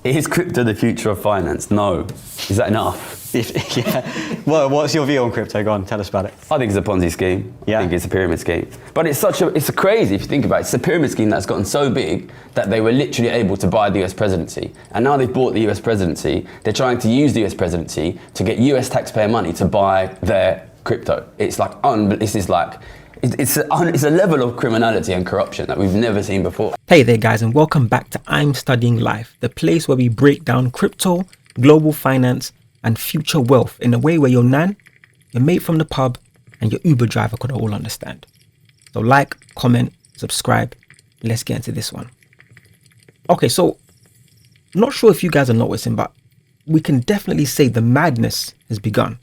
Is crypto the future of finance? No. Is that enough? Yeah. Well, what's your view on crypto? Go on, tell us about it. I think it's a Ponzi scheme. Yeah. I think it's a pyramid scheme. But it's crazy if you think about it. It's a pyramid scheme that's gotten so big that they were literally able to buy the US presidency. And now they've bought the US presidency. They're trying to use the US presidency to get US taxpayer money to buy their crypto. It's a level of criminality and corruption that we've never seen before. Hey there guys, and welcome back to I'm Studying Life, the place where we break down crypto, global finance and future wealth in a way where your nan, your mate from the pub and your Uber driver could all understand. So like, comment, subscribe. Let's get into this one. Okay, so not sure if you guys are noticing, but we can definitely say the madness has begun.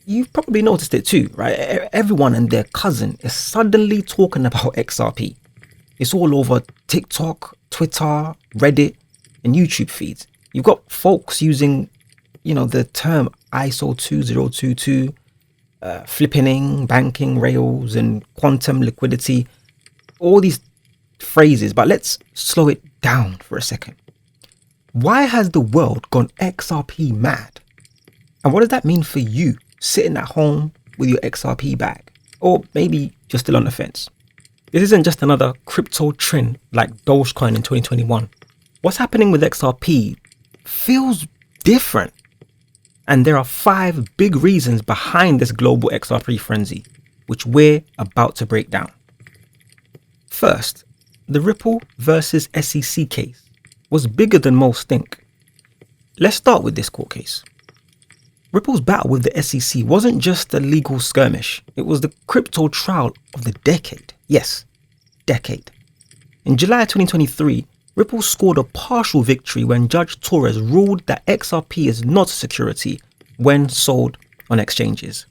You've probably noticed it too, right? Everyone and their cousin is suddenly talking about XRP. It's all over TikTok, Twitter, Reddit, and YouTube feeds. You've got folks using, the term ISL 2022, flippening, banking rails, and quantum liquidity. All these phrases, but let's slow it down for a second. Why has the world gone XRP mad? And what does that mean for you? Sitting at home with your XRP bag, or maybe you're still on the fence. This isn't just another crypto trend like Dogecoin in 2021. What's happening with XRP feels different. And there are 5 big reasons behind this global XRP frenzy, which we're about to break down. First, the Ripple versus SEC case was bigger than most think. Let's start with this court case. Ripple's battle with the SEC wasn't just a legal skirmish, it was the crypto trial of the decade. Yes, decade. In July 2023, Ripple scored a partial victory when Judge Torres ruled that XRP is not a security when sold on exchanges.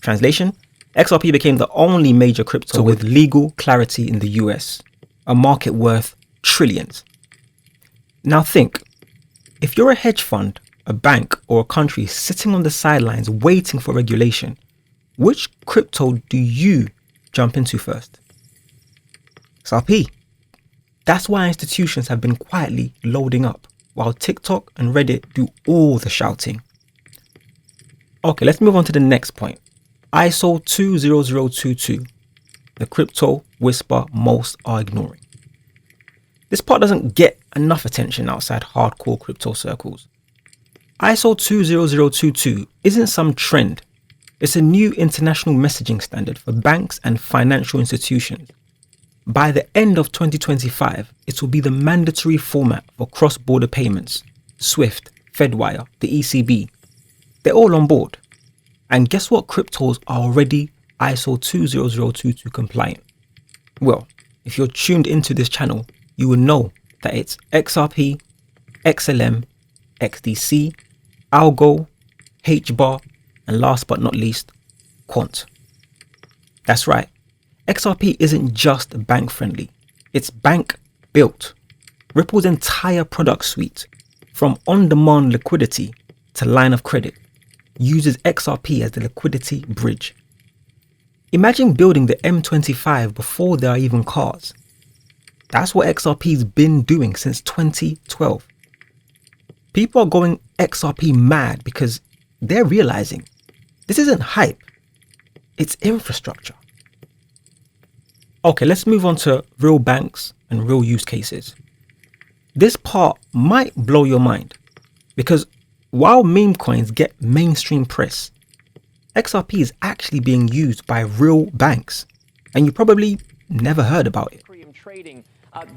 Translation, XRP became the only major crypto with legal clarity in the US, a market worth trillions. Now think, if you're a hedge fund, a bank or a country sitting on the sidelines waiting for regulation, which crypto do you jump into first? XRP. That's why institutions have been quietly loading up, while TikTok and Reddit do all the shouting. Okay, let's move on to the next point. ISL 2022, the crypto whisper most are ignoring. This part doesn't get enough attention outside hardcore crypto circles. ISL 2022 isn't some trend. It's a new international messaging standard for banks and financial institutions. By the end of 2025, it will be the mandatory format for cross-border payments. SWIFT, Fedwire, the ECB, they're all on board. And guess what cryptos are already ISL 2022 compliant? Well, if you're tuned into this channel, you will know that it's XRP, XLM, XDC, Algo, HBAR, and last but not least, Quant. That's right, XRP isn't just bank friendly, it's bank built. Ripple's entire product suite, from on-demand liquidity to line of credit, uses XRP as the liquidity bridge. Imagine building the M25 before there are even cars. That's what XRP's been doing since 2012. People are going XRP mad because they're realizing this isn't hype, it's infrastructure. Okay, let's move on to real banks and real use cases. This part might blow your mind because while meme coins get mainstream press, XRP is actually being used by real banks, and you probably never heard about it. Trading.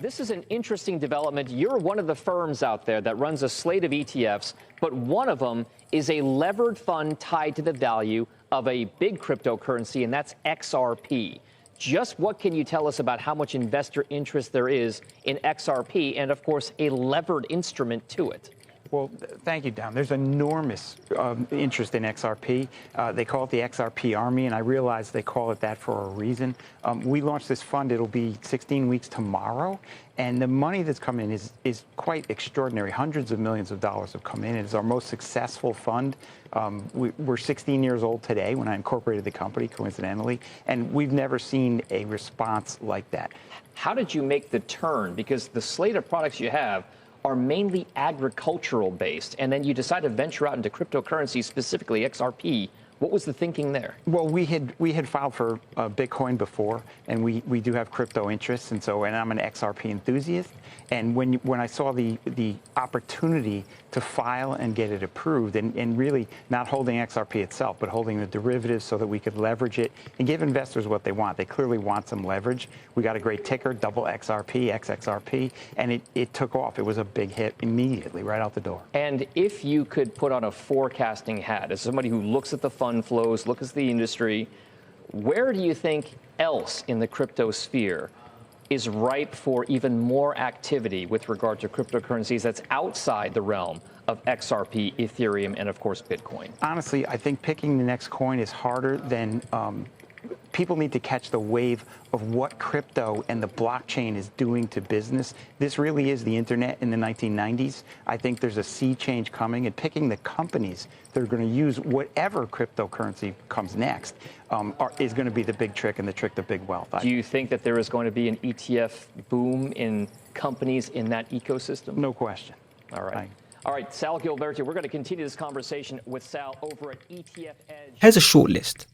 This is an interesting development. You're one of the firms out there that runs a slate of ETFs, but one of them is a levered fund tied to the value of a big cryptocurrency, and that's XRP. Just what can you tell us about how much investor interest there is in XRP and, of course, a levered instrument to it? Well, thank you, Don. There's enormous interest in XRP. They call it the XRP Army, and I realize they call it that for a reason. We launched this fund. It'll be 16 weeks tomorrow, and the money that's come in is quite extraordinary. Hundreds of millions of dollars have come in. It's our most successful fund. We're 16 years old today when I incorporated the company, coincidentally, and we've never seen a response like that. How did you make the turn? Because the slate of products you have are mainly agricultural based, and then you decide to venture out into cryptocurrency, specifically XRP. What was the thinking there? Well, we had filed for Bitcoin before, and we do have crypto interests, and I'm an XRP enthusiast. And when I saw the opportunity to file and get it approved, and really not holding XRP itself, but holding the derivatives so that we could leverage it and give investors what they want. They clearly want some leverage. We got a great ticker, double XRP, XXRP, and it took off. It was a big hit immediately, right out the door. And if you could put on a forecasting hat, as somebody who looks at the fund flows, looks at the industry, where do you think else in the crypto sphere is ripe for even more activity with regard to cryptocurrencies that's outside the realm of XRP, Ethereum, and of course, Bitcoin? Honestly, I think picking the next coin is harder than people need to catch the wave of what crypto and the blockchain is doing to business. This really is the internet in the 1990s. I think there's a sea change coming, and picking the companies that are going to use whatever cryptocurrency comes next is going to be the big trick and the trick to big wealth. Do you think that there is going to be an ETF boom in companies in that ecosystem? No question. All right. All right, Sal Gilberti, we're going to continue this conversation with Sal over at ETF Edge. Here's a short list.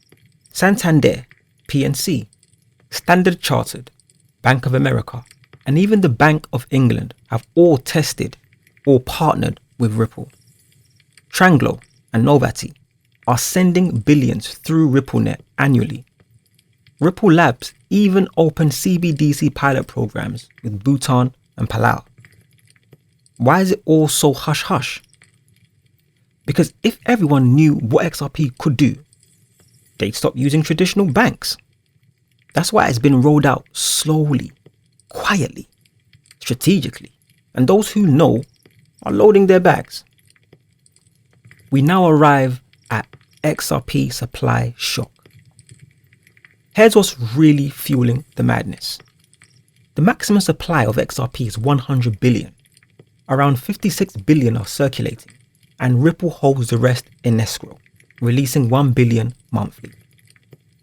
Santander, PNC, Standard Chartered, Bank of America, and even the Bank of England have all tested or partnered with Ripple. Tranglo and Novati are sending billions through RippleNet annually. Ripple Labs even open CBDC pilot programs with Bhutan and Palau. Why is it all so hush-hush? Because if everyone knew what XRP could do, they'd stop using traditional banks. That's why it's been rolled out slowly, quietly, strategically, and those who know are loading their bags. We now arrive at XRP supply shock. Here's what's really fueling the madness. The maximum supply of XRP is 100 billion. Around 56 billion are circulating, and Ripple holds the rest in escrow, releasing 1 billion monthly.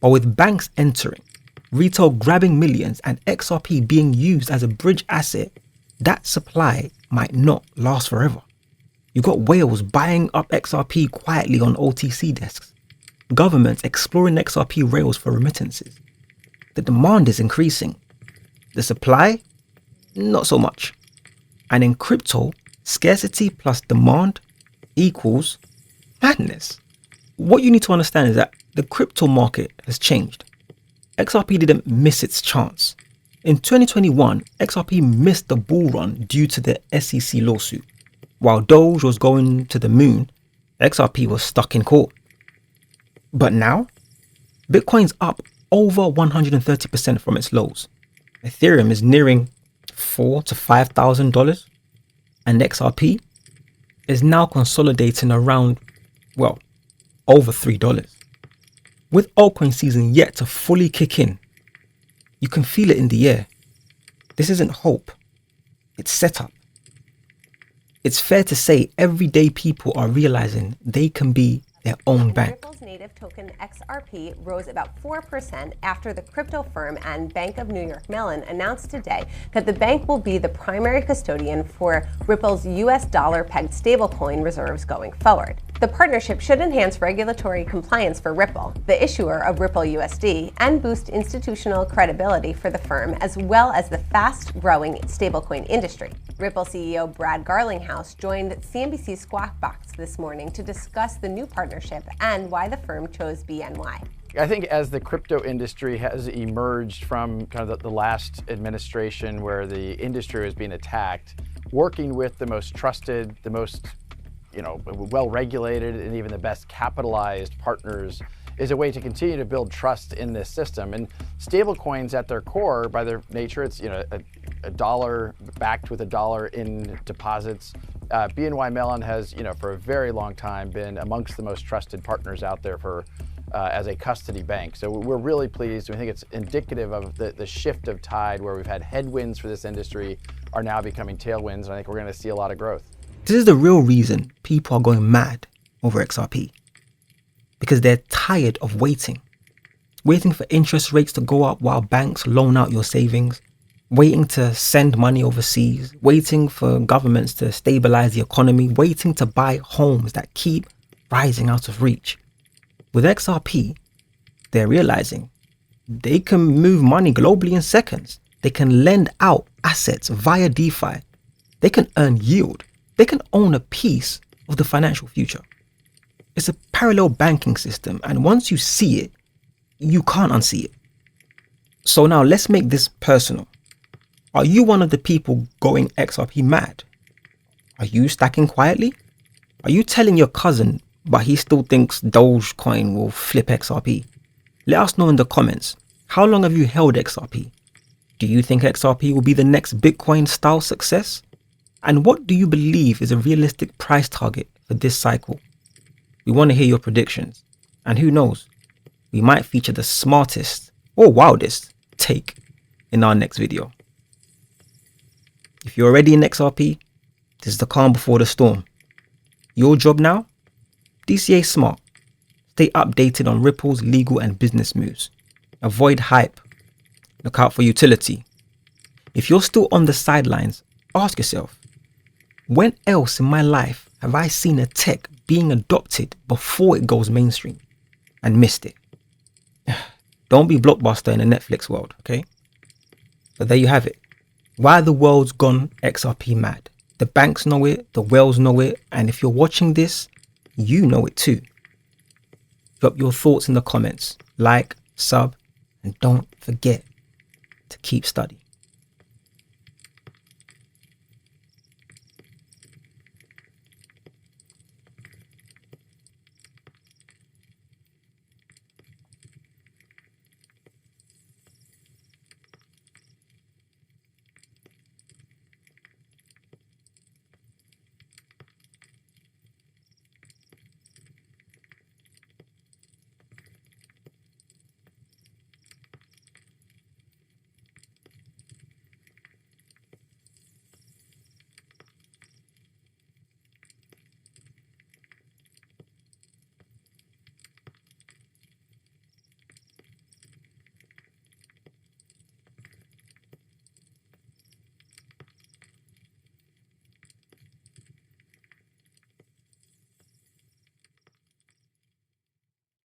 But with banks entering, retail grabbing millions, and XRP being used as a bridge asset, that supply might not last forever. You got whales buying up XRP quietly on OTC desks, governments exploring XRP rails for remittances. The demand is increasing. The supply, not so much. And in crypto, scarcity plus demand equals madness. What you need to understand is that the crypto market has changed. XRP didn't miss its chance. In 2021, XRP missed the bull run due to the SEC lawsuit. While Doge was going to the moon, XRP was stuck in court. But now, Bitcoin's up over 130% from its lows. Ethereum is nearing $4,000 to $5,000, and XRP is now consolidating around, well, over $3. With altcoin season yet to fully kick in, you can feel it in the air. This isn't hope, it's setup. It's fair to say everyday people are realizing they can be their own bank. Ripple's native token XRP rose about 4% after the crypto firm and Bank of New York Mellon announced today that the bank will be the primary custodian for Ripple's US dollar-pegged stablecoin reserves going forward. The partnership should enhance regulatory compliance for Ripple, the issuer of Ripple USD, and boost institutional credibility for the firm, as well as the fast-growing stablecoin industry. Ripple CEO Brad Garlinghouse joined CNBC's Squawk Box this morning to discuss the new partnership and why the firm chose BNY. I think as the crypto industry has emerged from kind of the last administration where the industry was being attacked, working with the most trusted, the most well-regulated, and even the best capitalized partners is a way to continue to build trust in this system. And stablecoins at their core, by their nature, it's a dollar backed with a dollar in deposits. BNY Mellon has, for a very long time been amongst the most trusted partners out there for as a custody bank. So we're really pleased. We think it's indicative of the shift of tide where we've had headwinds for this industry are now becoming tailwinds, and I think we're going to see a lot of growth. This is the real reason people are going mad over XRP. Because they're tired of waiting for interest rates to go up while banks loan out your savings, waiting to send money overseas, waiting for governments to stabilize the economy, waiting to buy homes that keep rising out of reach. With XRP, they're realizing they can move money globally in seconds. They can lend out assets via DeFi. They can earn yield. They can own a piece of the financial future. It's a parallel banking system, and once you see it, you can't unsee it. So now let's make this personal. Are you one of the people going XRP mad? Are you stacking quietly? Are you telling your cousin, but he still thinks Dogecoin will flip XRP? Let us know in the comments. How long have you held XRP? Do you think XRP will be the next Bitcoin style success? And what do you believe is a realistic price target for this cycle? We want to hear your predictions. And who knows, we might feature the smartest or wildest take in our next video. If you're already in XRP, this is the calm before the storm. Your job now? DCA smart. Stay updated on Ripple's legal and business moves. Avoid hype. Look out for utility. If you're still on the sidelines, ask yourself, when else in my life have I seen a tech being adopted before it goes mainstream and missed it? Don't be Blockbuster in a Netflix world, okay? So there you have it. Why the world's gone XRP mad. The banks know it, the whales know it, and if you're watching this, you know it too. Drop your thoughts in the comments, like, sub, and don't forget to keep studying.